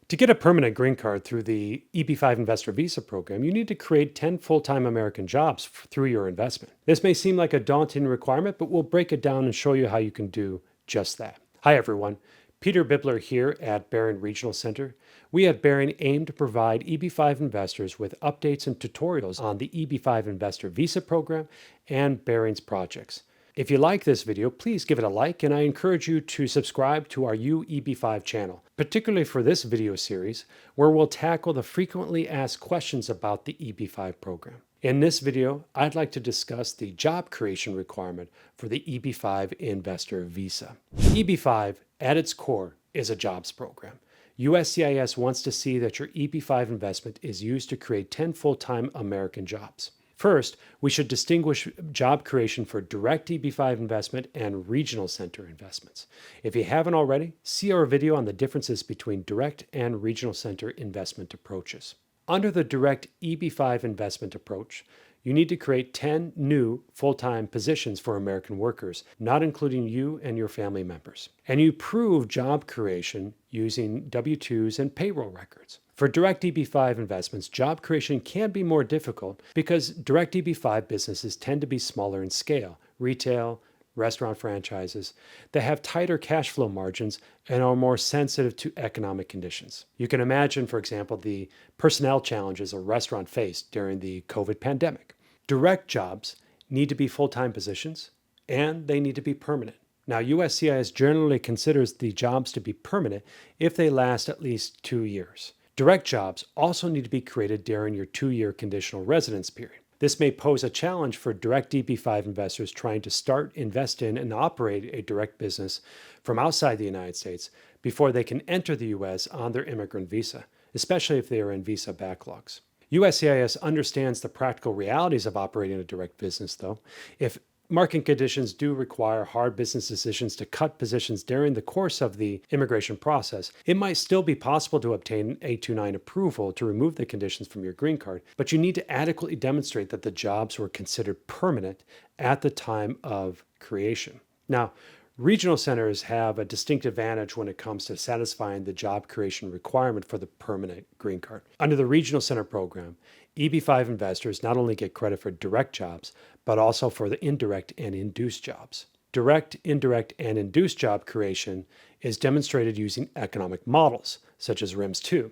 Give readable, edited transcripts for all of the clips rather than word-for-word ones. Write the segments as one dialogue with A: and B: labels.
A: To get a permanent green card through the EB-5 Investor Visa program, you need to create 10 full-time American jobs through your investment. This may seem like a daunting requirement, but we'll break it down and show you how you can do just that. Hi everyone, Peter Bibler here at Barron Regional Center. We at Barron aim to provide EB-5 investors with updates and tutorials on the EB-5 Investor Visa program and Barron's projects. If you like this video, please give it a like, and I encourage you to subscribe to our EB-5 channel, particularly for this video series, where we'll tackle the frequently asked questions about the EB-5 program. In this video, I'd like to discuss the job creation requirement for the EB-5 Investor Visa. EB-5, at its core, is a jobs program. USCIS wants to see that your EB-5 investment is used to create 10 full-time American jobs. First, we should distinguish job creation for direct EB-5 investment and regional center investments. If you haven't already, see our video on the differences between direct and regional center investment approaches. Under the direct EB-5 investment approach, you need to create 10 new full-time positions for American workers, not including you and your family members. And you prove job creation using W-2s and payroll records. For direct EB-5 investments, job creation can be more difficult because direct EB-5 businesses tend to be smaller in scale, retail, restaurant franchises, that have tighter cash flow margins and are more sensitive to economic conditions. You can imagine, for example, the personnel challenges a restaurant faced during the COVID pandemic. Direct jobs need to be full-time positions, and they need to be permanent. Now, USCIS generally considers the jobs to be permanent if they last at least 2 years. Direct jobs also need to be created during your 2-year conditional residence period. This may pose a challenge for direct EB-5 investors trying to start, invest in, and operate a direct business from outside the United States before they can enter the U.S. on their immigrant visa, especially if they are in visa backlogs. USCIS understands the practical realities of operating a direct business, though. If market conditions do require hard business decisions to cut positions during the course of the immigration process, it might still be possible to obtain an 829 approval to remove the conditions from your green card, but you need to adequately demonstrate that the jobs were considered permanent at the time of creation. Now, regional centers have a distinct advantage when it comes to satisfying the job creation requirement for the permanent green card. Under the regional center program, EB-5 investors not only get credit for direct jobs, but also for the indirect and induced jobs. Direct, indirect, and induced job creation is demonstrated using economic models, such as RIMS-2,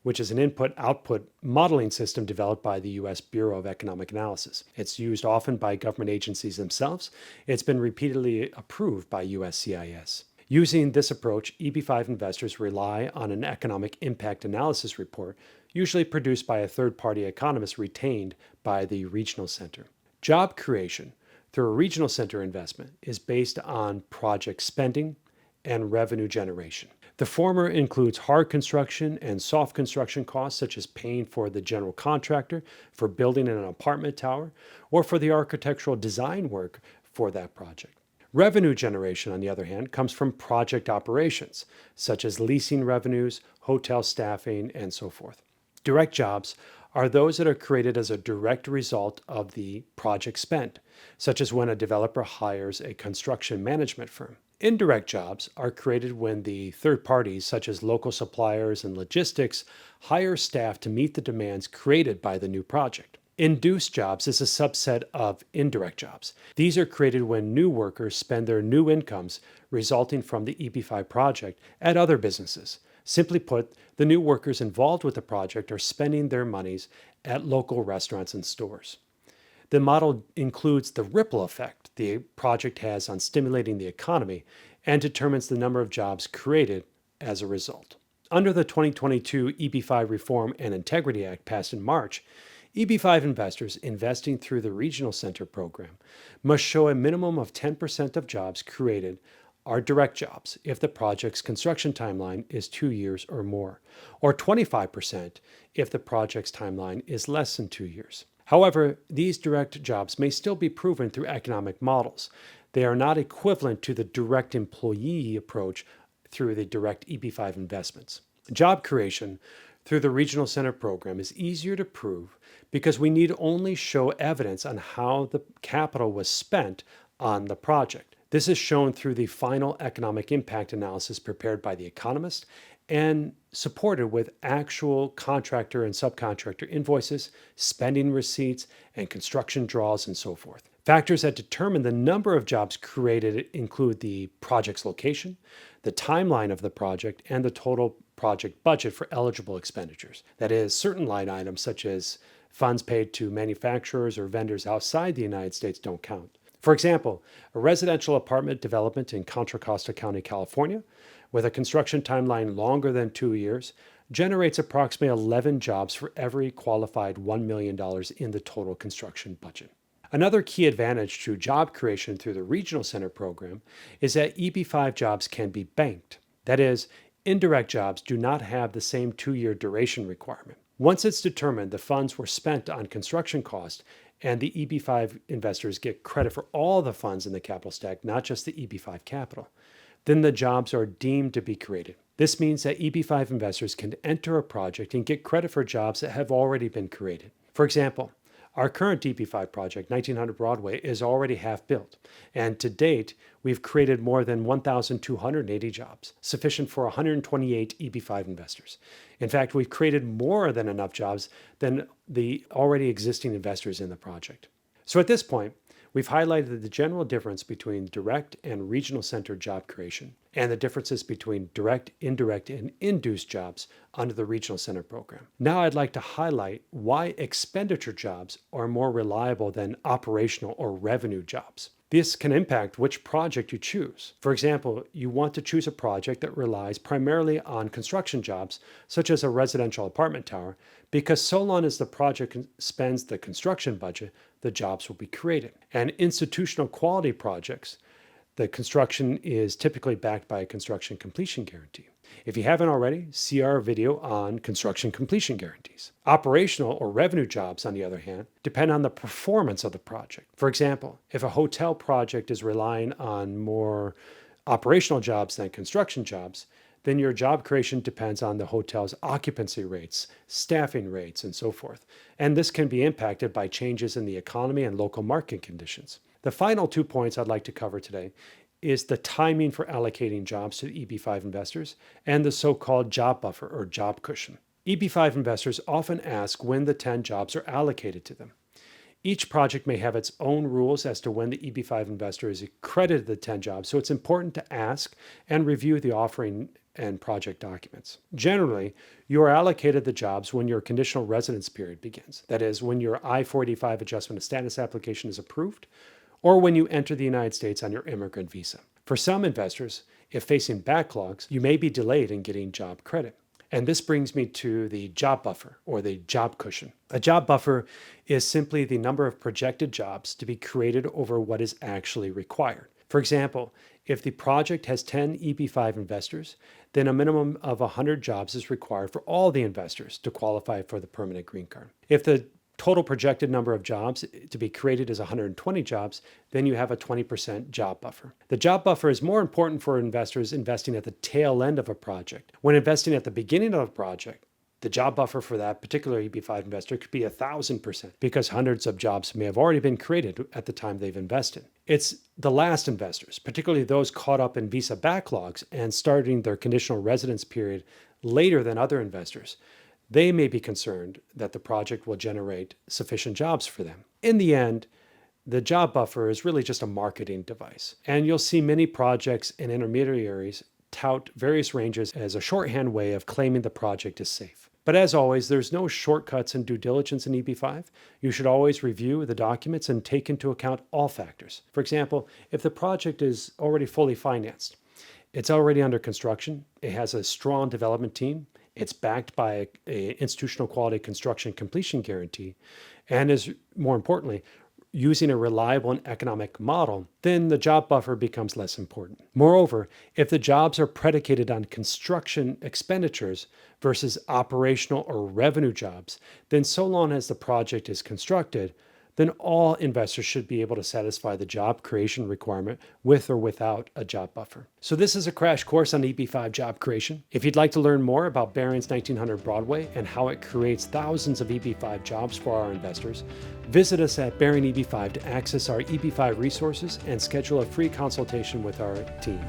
A: which is an input-output modeling system developed by the U.S. Bureau of Economic Analysis. It's used often by government agencies themselves. It's been repeatedly approved by USCIS. Using this approach, EB-5 investors rely on an economic impact analysis report, usually produced by a third-party economist retained by the regional center. Job creation through a regional center investment is based on project spending and revenue generation. The former includes hard construction and soft construction costs, such as paying for the general contractor for building an apartment tower or for the architectural design work for that project. Revenue generation, on the other hand, comes from project operations, such as leasing revenues, hotel staffing, and so forth. Direct jobs are those that are created as a direct result of the project spent, such as when a developer hires a construction management firm. Indirect jobs are created when the third parties, such as local suppliers and logistics, hire staff to meet the demands created by the new project. Induced jobs is a subset of indirect jobs. These are created when new workers spend their new incomes resulting from the EB-5 project at other businesses. Simply put, the new workers involved with the project are spending their monies at local restaurants and stores. The model includes the ripple effect the project has on stimulating the economy and determines the number of jobs created as a result. Under the 2022 EB-5 Reform and Integrity Act passed in March, EB-5 investors investing through the Regional Center program must show a minimum of 10% of jobs created are direct jobs if the project's construction timeline is 2 years or more, or 25% if the project's timeline is less than 2 years. However, these direct jobs may still be proven through economic models. They are not equivalent to the direct employee approach through the direct EB-5 investments. Job creation through the Regional Center program is easier to prove because we need only show evidence on how the capital was spent on the project. This is shown through the final economic impact analysis prepared by the economist and supported with actual contractor and subcontractor invoices, spending receipts, and construction draws, and so forth. Factors that determine the number of jobs created include the project's location, the timeline of the project, and the total project budget for eligible expenditures. That is, certain line items such as funds paid to manufacturers or vendors outside the United States don't count. For example, a residential apartment development in Contra Costa County, California, with a construction timeline longer than 2 years, generates approximately 11 jobs for every qualified $1 million in the total construction budget. Another key advantage to job creation through the Regional Center program is that EB-5 jobs can be banked. That is, indirect jobs do not have the same 2-year duration requirement. Once it's determined the funds were spent on construction costs, and the EB-5 investors get credit for all the funds in the capital stack, not just the EB-5 capital, then the jobs are deemed to be created. This means that EB-5 investors can enter a project and get credit for jobs that have already been created. For example, our current EB-5 project, 1900 Broadway, is already half built, and to date, we've created more than 1,280 jobs, sufficient for 128 EB-5 investors. In fact, we've created more than enough jobs than the already existing investors in the project. So at this point, we've highlighted the general difference between direct and regional center job creation and the differences between direct, indirect, and induced jobs under the Regional Center program. Now I'd like to highlight why expenditure jobs are more reliable than operational or revenue jobs. This can impact which project you choose. For example, you want to choose a project that relies primarily on construction jobs, such as a residential apartment tower, because so long as the project spends the construction budget, the jobs will be created. And institutional quality projects, the construction is typically backed by a construction completion guarantee. If you haven't already, see our video on construction completion guarantees. Operational or revenue jobs, on the other hand, depend on the performance of the project. For example, if a hotel project is relying on more operational jobs than construction jobs, then your job creation depends on the hotel's occupancy rates, staffing rates, and so forth. And this can be impacted by changes in the economy and local market conditions. The final 2 points I'd like to cover today is the timing for allocating jobs to EB-5 investors and the so-called job buffer or job cushion. EB-5 investors often ask when the 10 jobs are allocated to them. Each project may have its own rules as to when the EB-5 investor is accredited the 10 jobs, so it's important to ask and review the offering and project documents. Generally, you are allocated the jobs when your conditional residence period begins. That is, when your I-485 adjustment of status application is approved, or when you enter the United States on your immigrant visa. For some investors, if facing backlogs, you may be delayed in getting job credit. And this brings me to the job buffer or the job cushion. A job buffer is simply the number of projected jobs to be created over what is actually required. For example, if the project has 10 EB-5 investors, then a minimum of 100 jobs is required for all the investors to qualify for the permanent green card. If the total projected number of jobs to be created is 120 jobs, then you have a 20% job buffer. The job buffer is more important for investors investing at the tail end of a project. When investing at the beginning of a project, the job buffer for that particular EB-5 investor could be 1,000% because hundreds of jobs may have already been created at the time they've invested. It's the last investors, particularly those caught up in visa backlogs and starting their conditional residence period later than other investors. They may be concerned that the project will generate sufficient jobs for them. In the end, the job buffer is really just a marketing device. And you'll see many projects and intermediaries tout various ranges as a shorthand way of claiming the project is safe. But as always, there's no shortcuts in due diligence in EB-5. You should always review the documents and take into account all factors. For example, if the project is already fully financed, it's already under construction, it has a strong development team, it's backed by an institutional quality construction completion guarantee, and is, more importantly, using a reliable and economic model, then the job buffer becomes less important. Moreover, if the jobs are predicated on construction expenditures versus operational or revenue jobs, then so long as the project is constructed, then all investors should be able to satisfy the job creation requirement with or without a job buffer. So this is a crash course on EB-5 job creation. If you'd like to learn more about Barron's 1900 Broadway and how it creates thousands of EB-5 jobs for our investors, visit us at Barron EB-5 to access our EB-5 resources and schedule a free consultation with our team.